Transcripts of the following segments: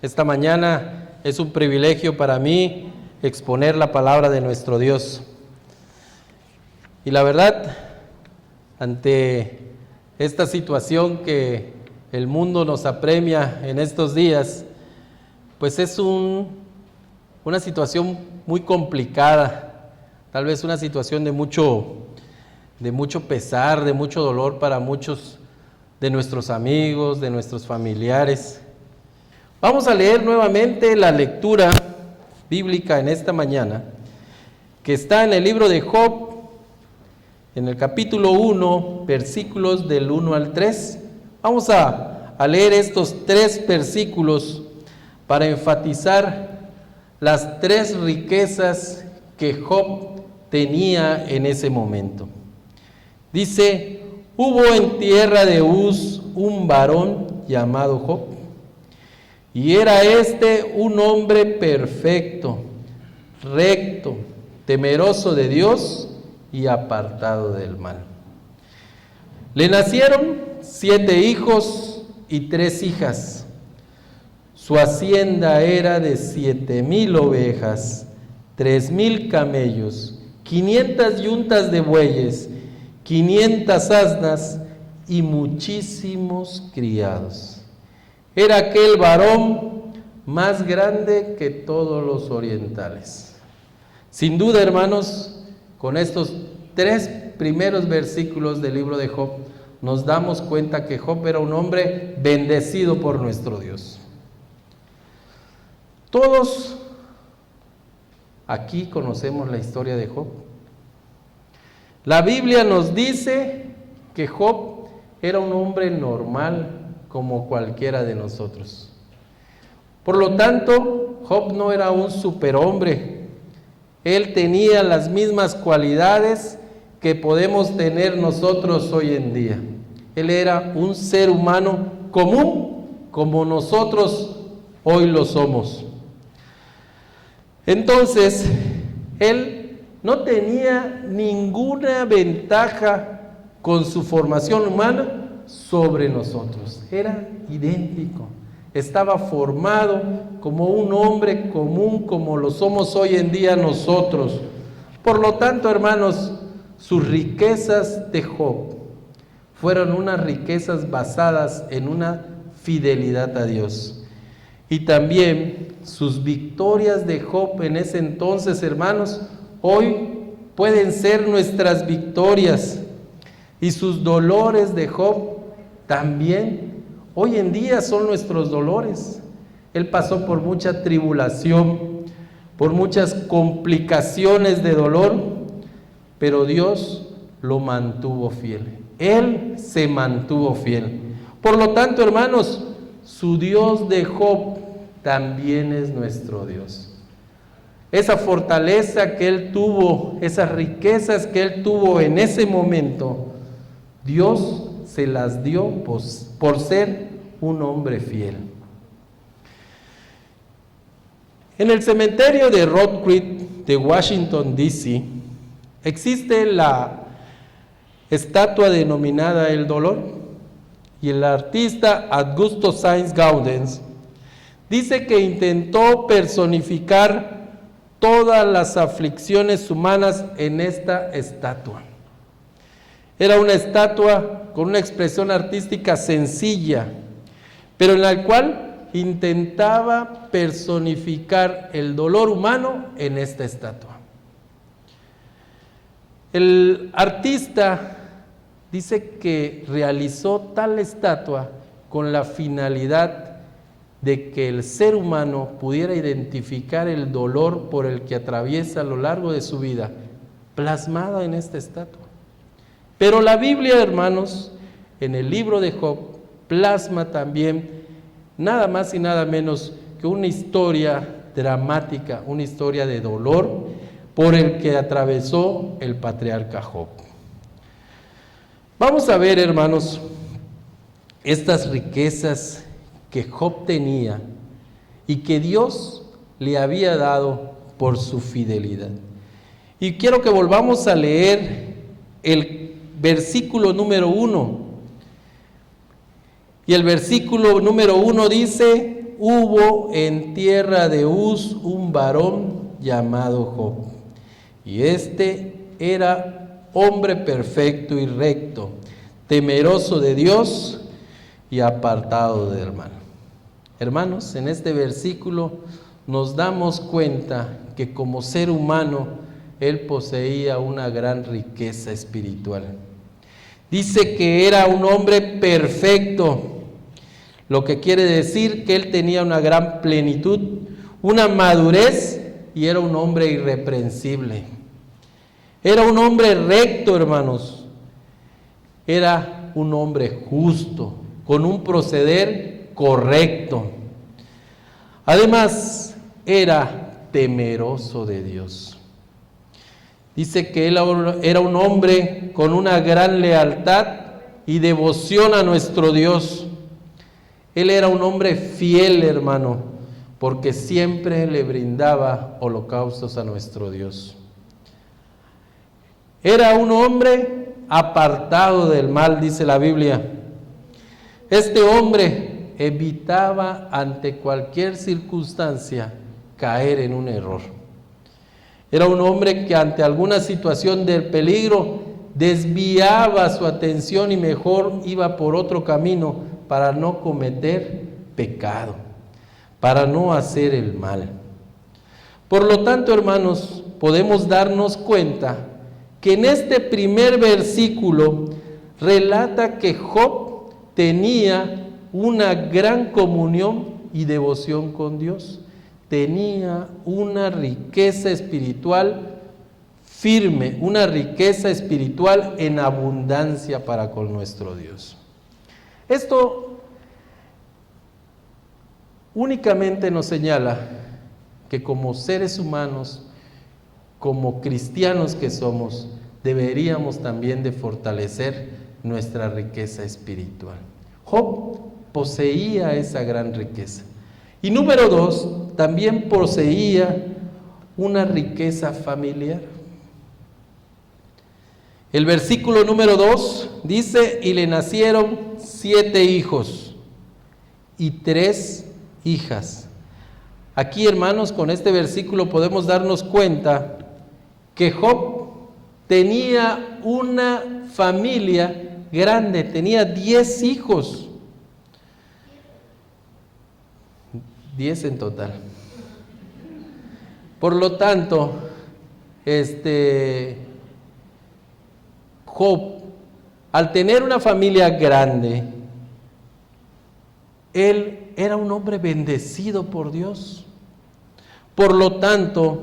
Esta mañana es un privilegio para mí exponer la palabra de nuestro Dios. Y la verdad, ante esta situación que el mundo nos apremia en estos días, pues es una situación muy complicada, tal vez una situación de mucho pesar, de mucho dolor para muchos de nuestros amigos, de nuestros familiares. Vamos a leer nuevamente la lectura bíblica en esta mañana, que está en el libro de Job, en el capítulo 1, versículos del 1 al 3. Vamos a leer estos 3 versículos para enfatizar las 3 riquezas que Job tenía en ese momento. Dice: hubo en tierra de Uz un varón llamado Job, y era un hombre perfecto, recto, temeroso de Dios y apartado del mal. Le nacieron 7 hijos y 3 hijas. Su hacienda era de 7,000 ovejas, 3,000 camellos, 500 yuntas de bueyes, 500 asnas y muchísimos criados. Era aquel varón más grande que todos los orientales. Sin duda, hermanos, con estos 3 primeros versículos del libro de Job, nos damos cuenta que Job era un hombre bendecido por nuestro Dios. Todos aquí conocemos la historia de Job. La Biblia nos dice que Job era un hombre normal como cualquiera de nosotros. Por lo tanto, Job no era un superhombre. Él tenía las mismas cualidades que podemos tener nosotros hoy en día. Él era un ser humano común como nosotros hoy lo somos. Entonces, él no tenía ninguna ventaja con su formación humana sobre nosotros. Era idéntico. Estaba formado como un hombre común como lo somos hoy en día nosotros. Por lo tanto, hermanos, sus riquezas de Job fueron unas riquezas basadas en una fidelidad a Dios. Y también sus victorias de Job en ese entonces, hermanos, hoy pueden ser nuestras victorias. Y sus dolores de Job también hoy en día son nuestros dolores. Él pasó por mucha tribulación, por muchas complicaciones de dolor, pero Dios lo mantuvo fiel. Él se mantuvo fiel. Por lo tanto, hermanos, su Dios de Job también es nuestro Dios. Esa fortaleza que él tuvo, esas riquezas que él tuvo en ese momento, Dios se las dio por ser un hombre fiel. En el cementerio de Rock Creek de Washington, D.C., existe la estatua denominada El Dolor, y el artista Augusto Sainz Gaudens dice que intentó personificar todas las aflicciones humanas en esta estatua. Era una estatua con una expresión artística sencilla, pero en la cual intentaba personificar el dolor humano en esta estatua. El artista dice que realizó tal estatua con la finalidad de que el ser humano pudiera identificar el dolor por el que atraviesa a lo largo de su vida, plasmada en esta estatua. Pero la Biblia, hermanos, en el libro de Job, plasma también nada más y nada menos que una historia dramática, una historia de dolor por el que atravesó el patriarca Job. Vamos a ver, hermanos, estas riquezas que Job tenía y que Dios le había dado por su fidelidad. Y quiero que volvamos a leer el versículo número 1. Y el versículo número 1 dice: hubo en tierra de Uz un varón llamado Job, y este era hombre perfecto y recto, temeroso de Dios y apartado del mal. Hermanos, en este versículo nos damos cuenta que como ser humano él poseía una gran riqueza espiritual. Dice que era un hombre perfecto, lo que quiere decir que él tenía una gran plenitud, una madurez, y era un hombre irreprensible. Era un hombre recto, hermanos. Era un hombre justo, con un proceder correcto. Además, era temeroso de Dios. Dice que él era un hombre con una gran lealtad y devoción a nuestro Dios. Él era un hombre fiel, hermano, porque siempre le brindaba holocaustos a nuestro Dios. Era un hombre apartado del mal, dice la Biblia. Este hombre evitaba ante cualquier circunstancia caer en un error. Era un hombre que ante alguna situación de peligro desviaba su atención y mejor iba por otro camino para no cometer pecado, para no hacer el mal. Por lo tanto, hermanos, podemos darnos cuenta que en este primer versículo relata que Job tenía una gran comunión y devoción con Dios. Tenía una riqueza espiritual firme, una riqueza espiritual en abundancia para con nuestro Dios. Esto únicamente nos señala que como seres humanos, como cristianos que somos, deberíamos también de fortalecer nuestra riqueza espiritual. Job poseía esa gran riqueza. Y número 2, también poseía una riqueza familiar. El versículo número 2 dice, y le nacieron 7 hijos y 3 hijas. Aquí, hermanos, con este versículo podemos darnos cuenta que Job tenía una familia grande, tenía 10 hijos. 10 en total. Por lo tanto, Job, al tener una familia grande, él era un hombre bendecido por Dios. Por lo tanto,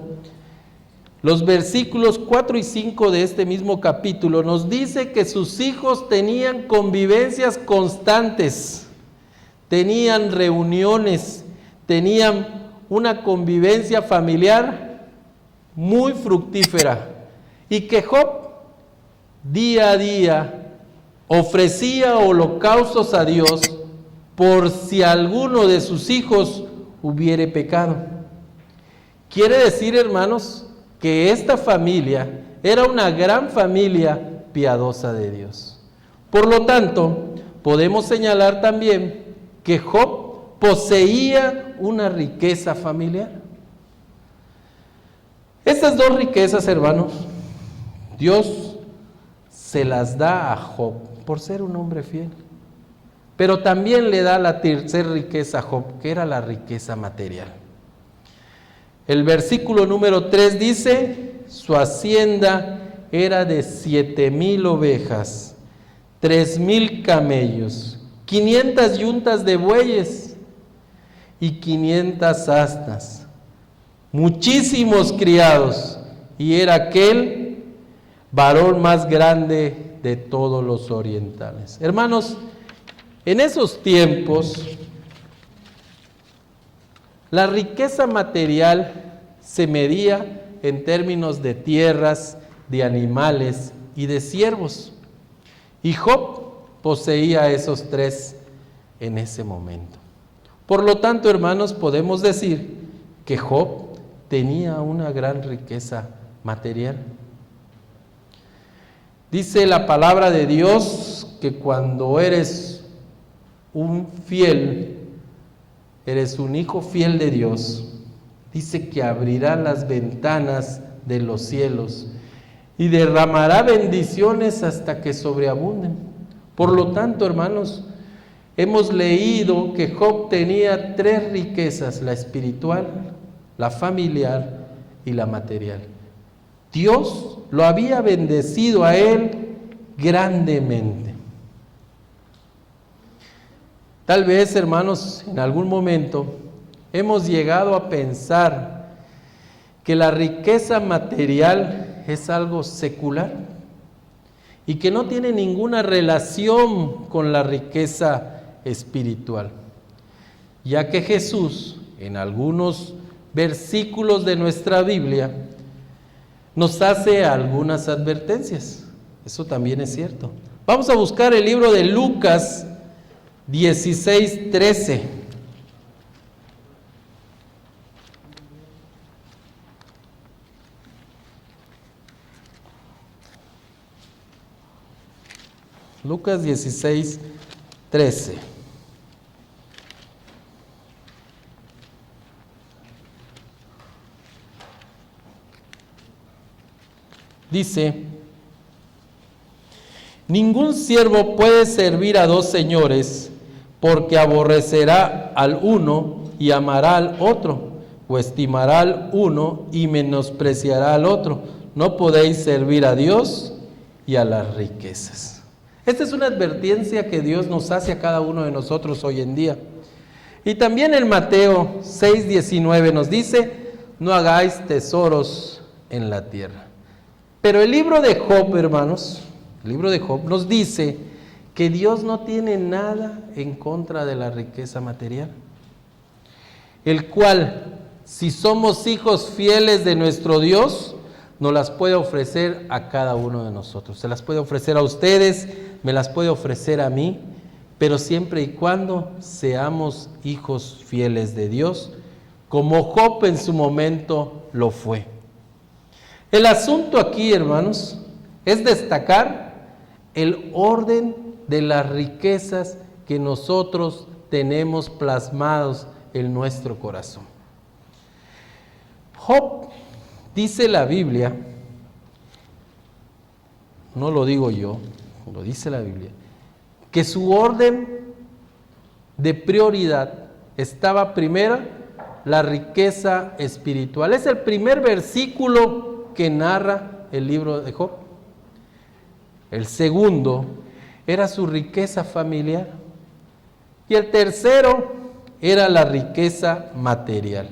los versículos 4 y 5 de este mismo capítulo nos dice que sus hijos tenían convivencias constantes, tenían reuniones, tenían una convivencia familiar muy fructífera, y que Job día a día ofrecía holocaustos a Dios por si alguno de sus hijos hubiere pecado. Quiere decir, hermanos, que esta familia era una gran familia piadosa de Dios. Por lo tanto, podemos señalar también que Job poseía una riqueza familiar. Estas dos riquezas, hermanos, Dios se las da a Job por ser un hombre fiel. Pero también le da la tercera riqueza a Job, que era la riqueza material. El versículo número 3 dice, su hacienda era de 7,000 ovejas, 3,000 camellos, 500 yuntas de bueyes y 500 asnas, muchísimos criados, y era aquel varón más grande de todos los orientales. Hermanos, en esos tiempos, la riqueza material se medía en términos de tierras, de animales y de siervos. Y Job poseía esos 3 en ese momento. Por lo tanto, hermanos, podemos decir que Job tenía una gran riqueza material. Dice la palabra de Dios que cuando eres un fiel, eres un hijo fiel de Dios, dice que abrirá las ventanas de los cielos y derramará bendiciones hasta que sobreabunden. Por lo tanto, hermanos, hemos leído que Job tenía 3 riquezas: la espiritual, la familiar y la material. Dios lo había bendecido a él grandemente. Tal vez, hermanos, en algún momento hemos llegado a pensar que la riqueza material es algo secular y que no tiene ninguna relación con la riqueza espiritual, ya que Jesús, en algunos versículos de nuestra Biblia, nos hace algunas advertencias. Eso también es cierto. Vamos a buscar el libro de Lucas 16:13. Lucas 16:13. Dice: ningún siervo puede servir a 2 señores, porque aborrecerá al uno y amará al otro, o estimará al uno y menospreciará al otro. No podéis servir a Dios y a las riquezas. Esta es una advertencia que Dios nos hace a cada uno de nosotros hoy en día. Y también en Mateo 6:19 nos dice: no hagáis tesoros en la tierra. Pero el libro de Job, hermanos, el libro de Job nos dice que Dios no tiene nada en contra de la riqueza material, el cual, si somos hijos fieles de nuestro Dios, nos las puede ofrecer a cada uno de nosotros. Se las puede ofrecer a ustedes, me las puede ofrecer a mí, pero siempre y cuando seamos hijos fieles de Dios, como Job en su momento lo fue. El asunto aquí, hermanos, es destacar el orden de las riquezas que nosotros tenemos plasmados en nuestro corazón. Job, dice la Biblia, no lo digo yo, lo dice la Biblia, que su orden de prioridad estaba primero la riqueza espiritual. Es el primer versículo que narra el libro de Job. El segundo era su riqueza familiar. Y el tercero era la riqueza material.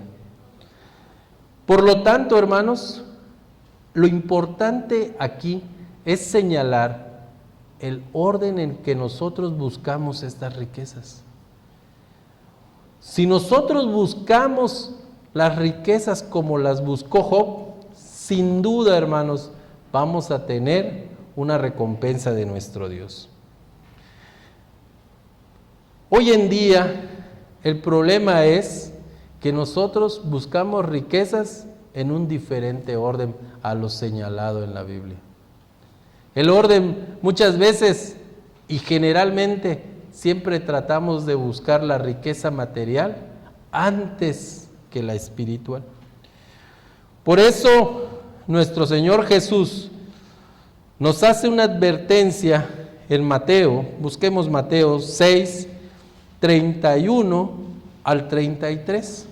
Por lo tanto, hermanos, lo importante aquí es señalar el orden en que nosotros buscamos estas riquezas. Si nosotros buscamos las riquezas como las buscó Job, sin duda, hermanos, vamos a tener una recompensa de nuestro Dios. Hoy en día, el problema es que nosotros buscamos riquezas en un diferente orden a lo señalado en la Biblia. El orden muchas veces y generalmente siempre tratamos de buscar la riqueza material antes que la espiritual. Por eso nuestro Señor Jesús nos hace una advertencia en Mateo. Busquemos Mateo 6, 31 al 33.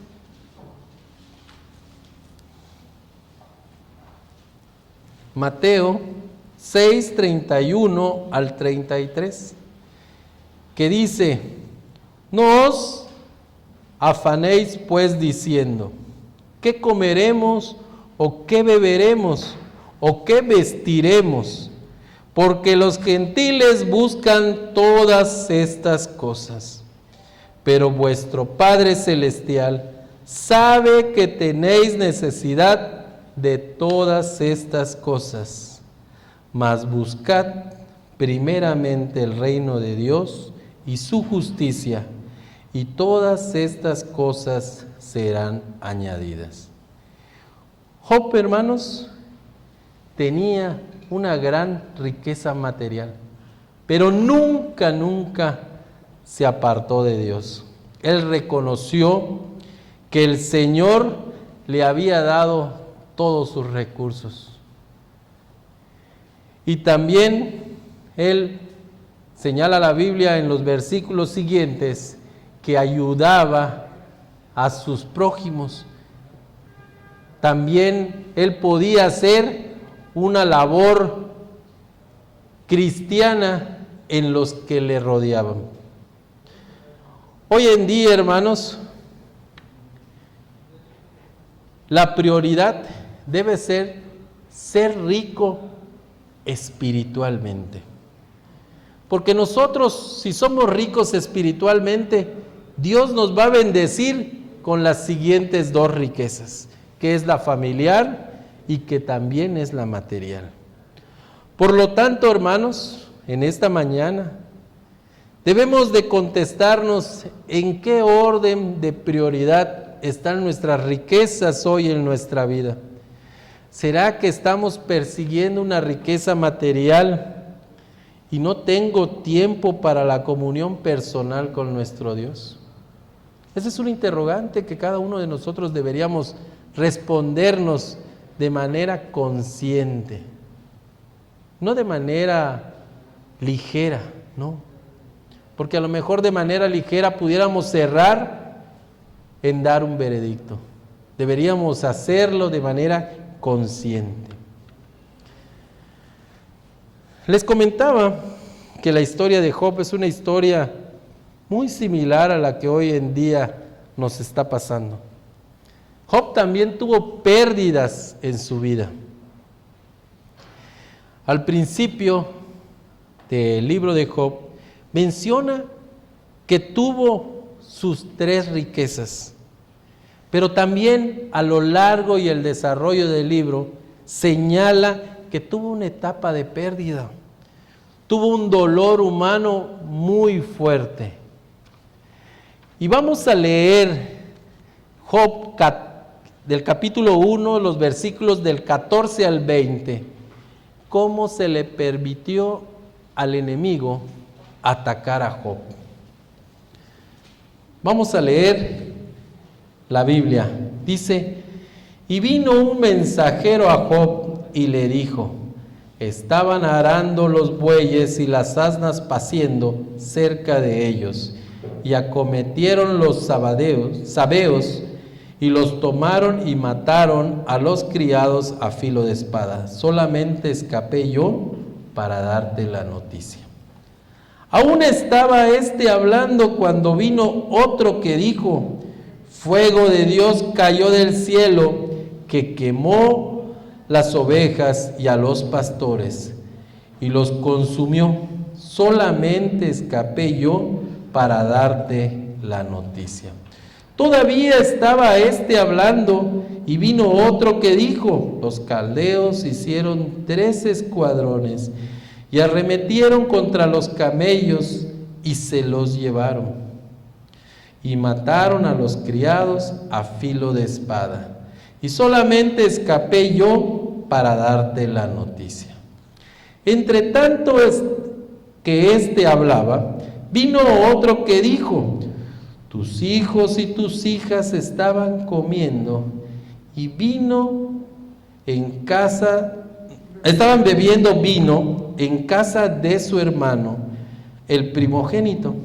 Mateo 6, 31 al 33, que dice: no os afanéis pues diciendo, ¿qué comeremos o qué beberemos o qué vestiremos? Porque los gentiles buscan todas estas cosas. Pero vuestro Padre Celestial sabe que tenéis necesidad de todas estas cosas. Mas buscad primeramente el reino de Dios y su justicia, y todas estas cosas serán añadidas. Job, hermanos, tenía una gran riqueza material, pero nunca se apartó de Dios. él reconoció que el Señor le había dado todos sus recursos. Y también él señala la Biblia en los versículos siguientes que ayudaba a sus prójimos. También él podía hacer una labor cristiana en los que le rodeaban. Hoy en día, hermanos, la prioridad debe ser rico espiritualmente. Porque nosotros, si somos ricos espiritualmente, Dios nos va a bendecir con las siguientes dos riquezas, que es la familiar y que también es la material. Por lo tanto, hermanos, en esta mañana debemos de contestarnos en qué orden de prioridad están nuestras riquezas hoy en nuestra vida. ¿Será que estamos persiguiendo una riqueza material y no tengo tiempo para la comunión personal con nuestro Dios? Ese es un interrogante que cada uno de nosotros deberíamos respondernos de manera consciente, no de manera ligera, no. Porque a lo mejor de manera ligera pudiéramos cerrar en dar un veredicto. Deberíamos hacerlo de manera consciente. Les comentaba que la historia de Job es una historia muy similar a la que hoy en día nos está pasando. Job también tuvo pérdidas en su vida. Al principio del libro de Job menciona que tuvo sus tres riquezas, pero también a lo largo y el desarrollo del libro señala que tuvo una etapa de pérdida, tuvo un dolor humano muy fuerte. Y vamos a leer Job del capítulo 1, los versículos del 14 al 20, cómo se le permitió al enemigo atacar a Job. Vamos a leer la Biblia. Dice: y vino un mensajero a Job y le dijo: estaban arando los bueyes y las asnas paciendo cerca de ellos, y acometieron los sabeos y los tomaron y mataron a los criados a filo de espada. Solamente escapé yo para darte la noticia. Aún estaba hablando cuando vino otro que dijo: fuego de Dios cayó del cielo, que quemó las ovejas y a los pastores y los consumió. Solamente escapé yo para darte la noticia. Todavía estaba hablando y vino otro que dijo: los caldeos hicieron 3 escuadrones y arremetieron contra los camellos y se los llevaron y mataron a los criados a filo de espada, y solamente escapé yo para darte la noticia. Entre tanto que hablaba, vino otro que dijo: tus hijos y tus hijas estaban comiendo y estaban bebiendo vino en casa de su hermano, el primogénito,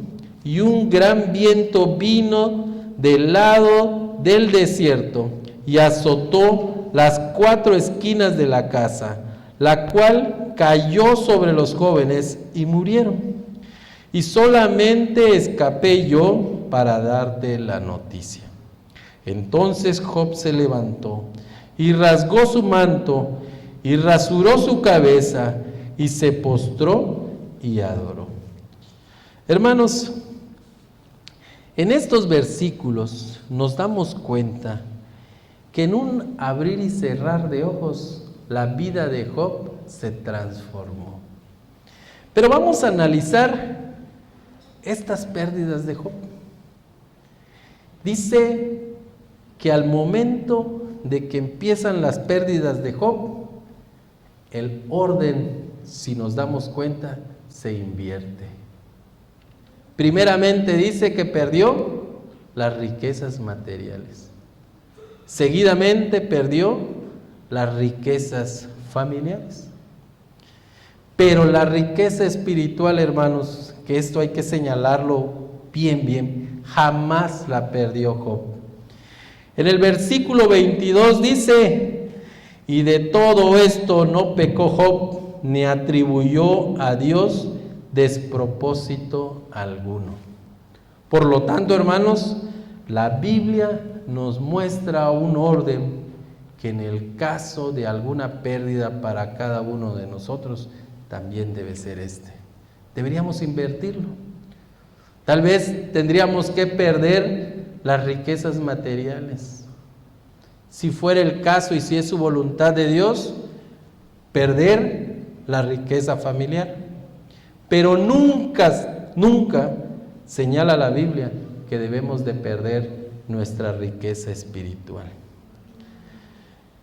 y un gran viento vino del lado del desierto y azotó las 4 esquinas de la casa, la cual cayó sobre los jóvenes y murieron. Y solamente escapé yo para darte la noticia. Entonces Job se levantó y rasgó su manto y rasuró su cabeza y se postró y adoró. Hermanos, en estos versículos nos damos cuenta que en un abrir y cerrar de ojos la vida de Job se transformó. Pero vamos a analizar estas pérdidas de Job. Dice que al momento de que empiezan las pérdidas de Job, el orden, si nos damos cuenta, se invierte. Primeramente dice que perdió las riquezas materiales. Seguidamente perdió las riquezas familiares. Pero la riqueza espiritual, hermanos, que esto hay que señalarlo bien, jamás la perdió Job. En el versículo 22 dice: y de todo esto no pecó Job, ni atribuyó a Dios despropósito alguno. Por lo tanto, hermanos, la Biblia nos muestra un orden que en el caso de alguna pérdida para cada uno de nosotros, también debe ser este. Deberíamos invertirlo. Tal vez tendríamos que perder las riquezas materiales. Si fuera el caso y si es su voluntad de Dios, perder la riqueza familiar. Pero nunca señala la Biblia que debemos de perder nuestra riqueza espiritual.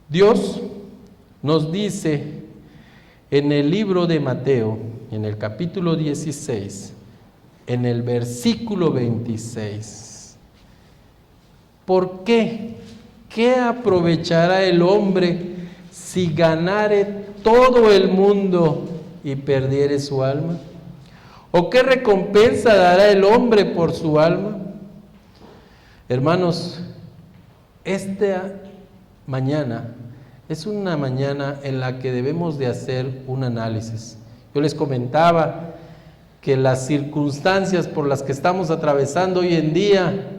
Dios nos dice en el libro de Mateo, en el capítulo 16, en el versículo 26, ¿por qué? ¿Qué aprovechará el hombre si ganare todo el mundo y perdiere su alma? ¿O qué recompensa dará el hombre por su alma? Hermanos, esta mañana es una mañana en la que debemos de hacer un análisis. Yo les comentaba que las circunstancias por las que estamos atravesando hoy en día,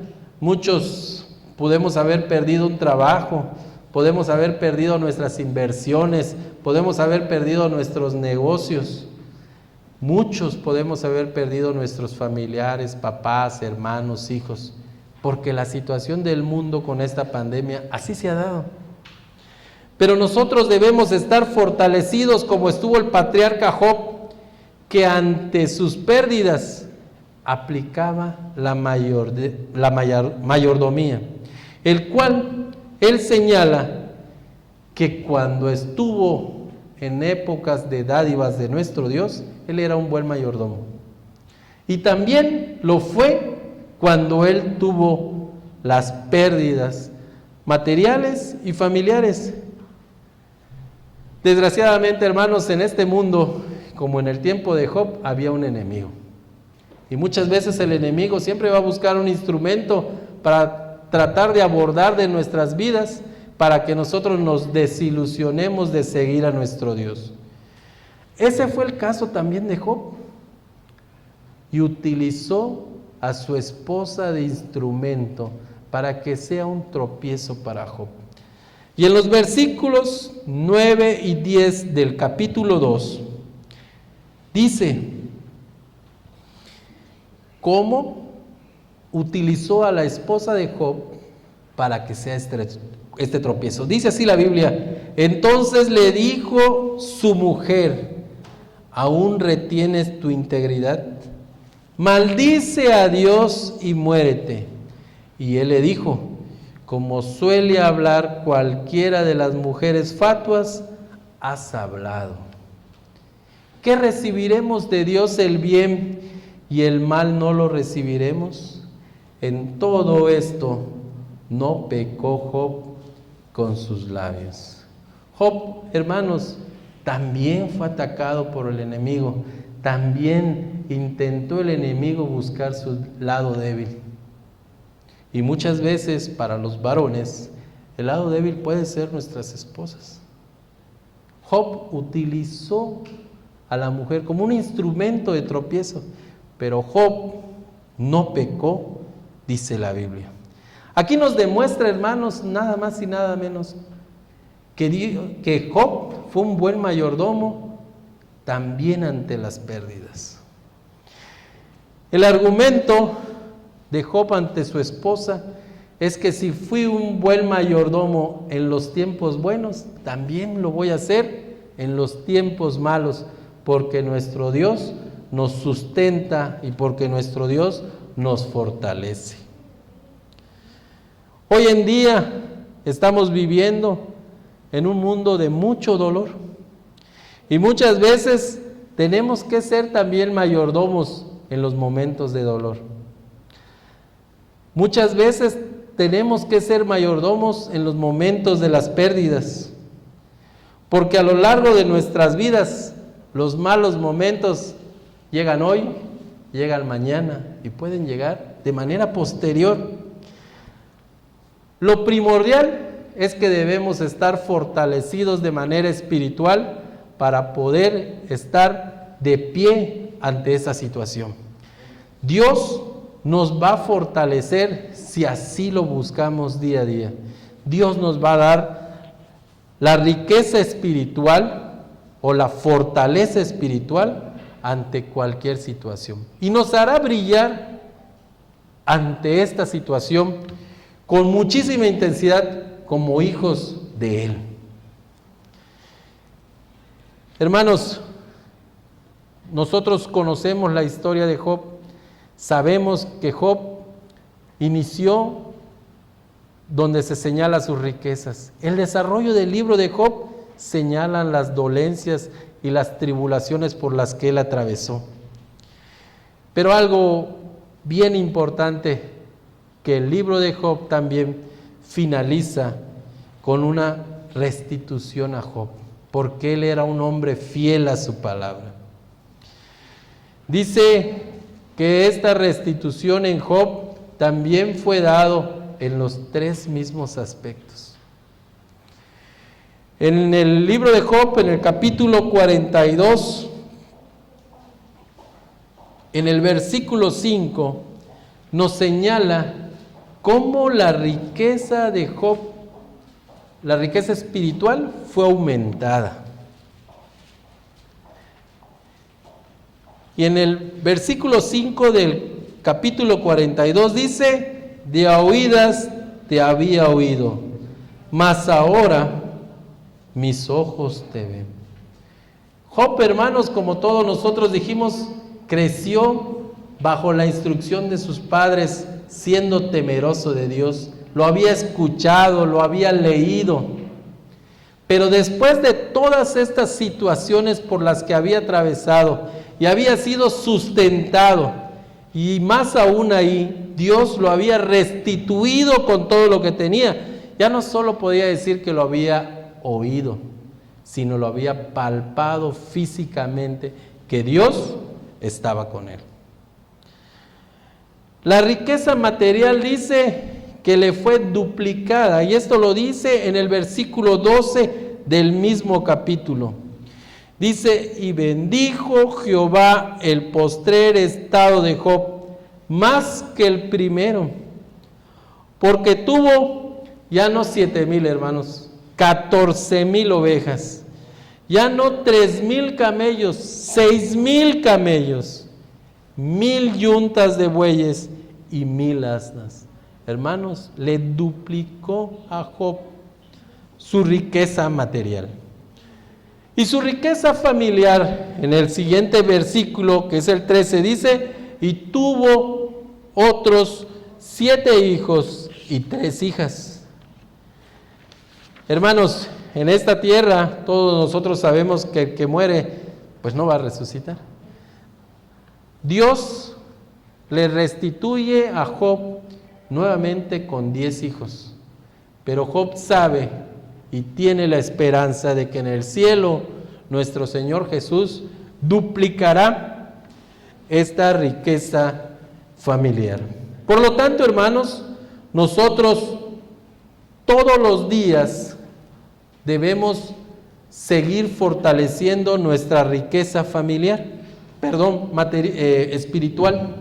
muchos podemos haber perdido un trabajo, podemos haber perdido nuestras inversiones, podemos haber perdido nuestros negocios, muchos podemos haber perdido nuestros familiares, papás, hermanos, hijos, porque la situación del mundo con esta pandemia así se ha dado. Pero nosotros debemos estar fortalecidos como estuvo el patriarca Job, que ante sus pérdidas aplicaba la mayordomía, el cual él señala que cuando estuvo en épocas de dádivas de nuestro Dios, él era un buen mayordomo. Y también lo fue cuando él tuvo las pérdidas materiales y familiares. Desgraciadamente, hermanos, en este mundo, como en el tiempo de Job, había un enemigo. Y muchas veces el enemigo siempre va a buscar un instrumento para tratar de abordar de nuestras vidas, para que nosotros nos desilusionemos de seguir a nuestro Dios. Ese fue el caso también de Job. Y utilizó a su esposa de instrumento para que sea un tropiezo para Job. Y en los versículos 9 y 10 del capítulo 2, dice cómo utilizó a la esposa de Job para que sea este tropiezo. Dice así la Biblia: entonces le dijo su mujer: ¿aún retienes tu integridad? Maldice a Dios y muérete. Y él le dijo: como suele hablar cualquiera de las mujeres fatuas, has hablado. ¿Qué recibiremos de Dios el bien y el mal no lo recibiremos? En todo esto no pecó Job con sus labios. Job, hermanos, también fue atacado por el enemigo. También intentó el enemigo buscar su lado débil. Y muchas veces para los varones, el lado débil puede ser nuestras esposas. Job utilizó a la mujer como un instrumento de tropiezo, pero Job no pecó, dice la Biblia. Aquí nos demuestra, hermanos, nada más y nada menos que Job fue un buen mayordomo también ante las pérdidas. El argumento de Job ante su esposa es que si fui un buen mayordomo en los tiempos buenos, también lo voy a hacer en los tiempos malos, porque nuestro Dios nos sustenta y porque nuestro Dios nos fortalece. Hoy en día estamos viviendo en un mundo de mucho dolor y muchas veces tenemos que ser también mayordomos en los momentos de dolor. Muchas veces tenemos que ser mayordomos en los momentos de las pérdidas, porque a lo largo de nuestras vidas los malos momentos llegan hoy, llegan mañana y pueden llegar de manera posterior. Lo primordial es que debemos estar fortalecidos de manera espiritual para poder estar de pie ante esa situación. Dios nos va a fortalecer si así lo buscamos día a día. Dios nos va a dar la riqueza espiritual o la fortaleza espiritual ante cualquier situación. Y nos hará brillar ante esta situación con muchísima intensidad como hijos de Él. Hermanos, nosotros conocemos la historia de Job. Sabemos que Job inició donde se señala sus riquezas. El desarrollo del libro de Job señalan las dolencias y las tribulaciones por las que él atravesó. Pero algo bien importante, que el libro de Job también finaliza con una restitución a Job, porque él era un hombre fiel a su palabra. Dice que esta restitución en Job también fue dado en los tres mismos aspectos. En el libro de Job, en el capítulo 42, en el versículo 5, nos señala cómo la riqueza de Job, la riqueza espiritual, fue aumentada. Y en el versículo 5 del capítulo 42 dice: de a oídas te había oído, mas ahora mis ojos te ven. Job, hermanos, como todos nosotros dijimos, creció bajo la instrucción de sus padres, siendo temeroso de Dios. Lo había escuchado, lo había leído. Pero después de todas estas situaciones por las que había atravesado y había sido sustentado, y más aún ahí, Dios lo había restituido con todo lo que tenía. Ya no solo podía decir que lo había oído, sino lo había palpado físicamente, que Dios estaba con él. La riqueza material dice que le fue duplicada, y esto lo dice en el versículo 12 del mismo capítulo. Dice: y bendijo Jehová el postrer estado de Job más que el primero, porque tuvo ya no 7,000, hermanos, 14,000 ovejas, ya no 3,000 camellos, 6,000 camellos, 1,000 yuntas de bueyes y 1,000 asnas. Hermanos, le duplicó a Job su riqueza material. Y su riqueza familiar, en el siguiente versículo, que es el 13, dice: y tuvo otros 7 hijos y 3 hijas. Hermanos, en esta tierra todos nosotros sabemos que el que muere, pues no va a resucitar. Dios le restituye a Job nuevamente con 10 hijos. Pero Job sabe y tiene la esperanza de que en el cielo nuestro Señor Jesús duplicará esta riqueza familiar. Por lo tanto, hermanos, nosotros todos los días debemos seguir fortaleciendo nuestra riqueza familiar, espiritual,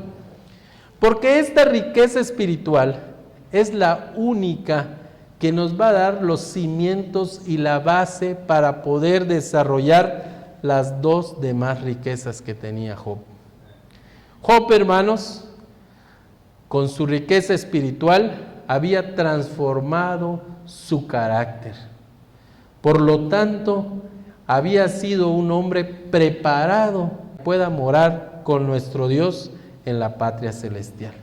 porque esta riqueza espiritual es la única que nos va a dar los cimientos y la base para poder desarrollar las dos demás riquezas que tenía Job. Job, hermanos, con su riqueza espiritual había transformado su carácter. Por lo tanto, había sido un hombre preparado que pueda morar con nuestro Dios en la patria celestial.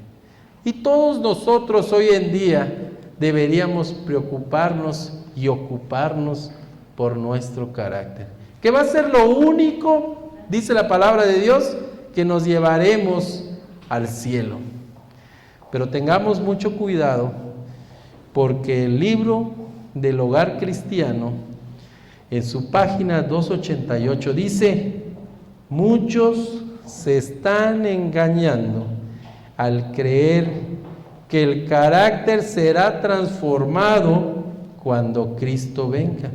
Y todos nosotros hoy en día deberíamos preocuparnos y ocuparnos por nuestro carácter, que va a ser lo único, dice la palabra de Dios, que nos llevaremos al cielo. pero tengamos mucho cuidado porque el libro del Hogar Cristiano, en su página 288, dice: muchos se están engañando al creer que el carácter será transformado cuando Cristo venga.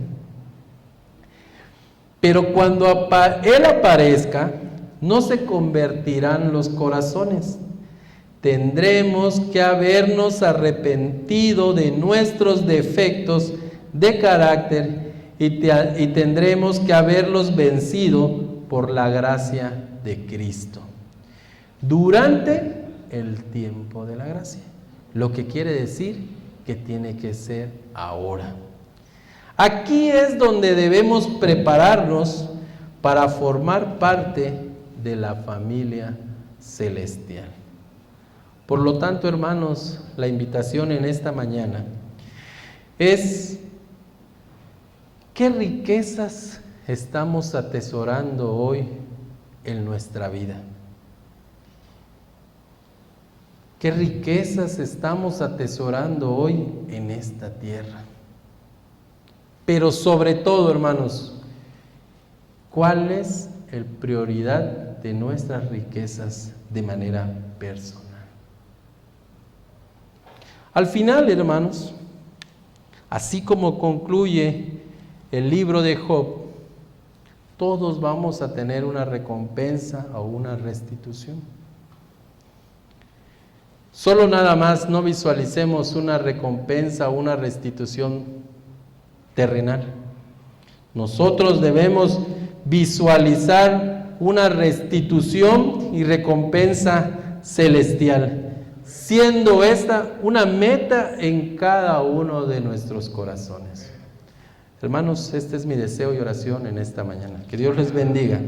Pero cuando Él aparezca, no se convertirán los corazones. Tendremos que habernos arrepentido de nuestros defectos de carácter y tendremos que haberlos vencido por la gracia de Cristo durante el tiempo de la gracia. Lo que quiere decir que tiene que ser ahora. Aquí es donde debemos prepararnos para formar parte de la familia celestial. Por lo tanto, hermanos, la invitación en esta mañana es: ¿qué riquezas estamos atesorando hoy en nuestra vida? ¿Qué riquezas estamos atesorando hoy en esta tierra? Pero sobre todo, hermanos, ¿cuál es la prioridad de nuestras riquezas de manera personal? Al final, hermanos, así como concluye el libro de Job, todos vamos a tener una recompensa o una restitución. Solo nada más no visualicemos una recompensa o una restitución terrenal. Nosotros debemos visualizar una restitución y recompensa celestial, siendo esta una meta en cada uno de nuestros corazones. Hermanos, este es mi deseo y oración en esta mañana. Que Dios les bendiga